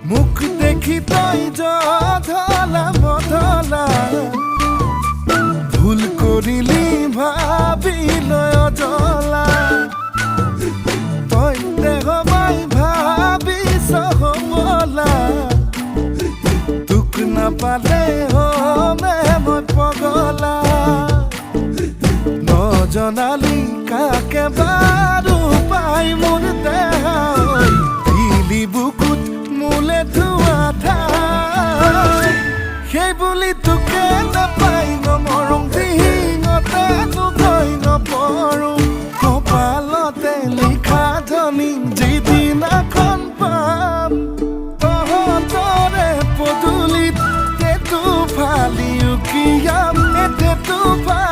মুখ দেখি তই জধলা মধলা ভুল করিলি ভাবি লয় জ্বলা তই দেহবাই ভাবি সহমলা তোক নাপালে হমে মই পগলা নজনালি কাকে বাৰু পাই মোৰ দেহ দিলি বুকুত মোলে ধোৱা ঠাই সেই বুলি তোকে নাপাই নমৰম দিনতে তোকৈ নপৰোঁ কপালতে লিখা ধনী যিদিনাখন পাম তহঁতৰে পদূলিত টেটু ফালি উকিয়াম টেটু ফালি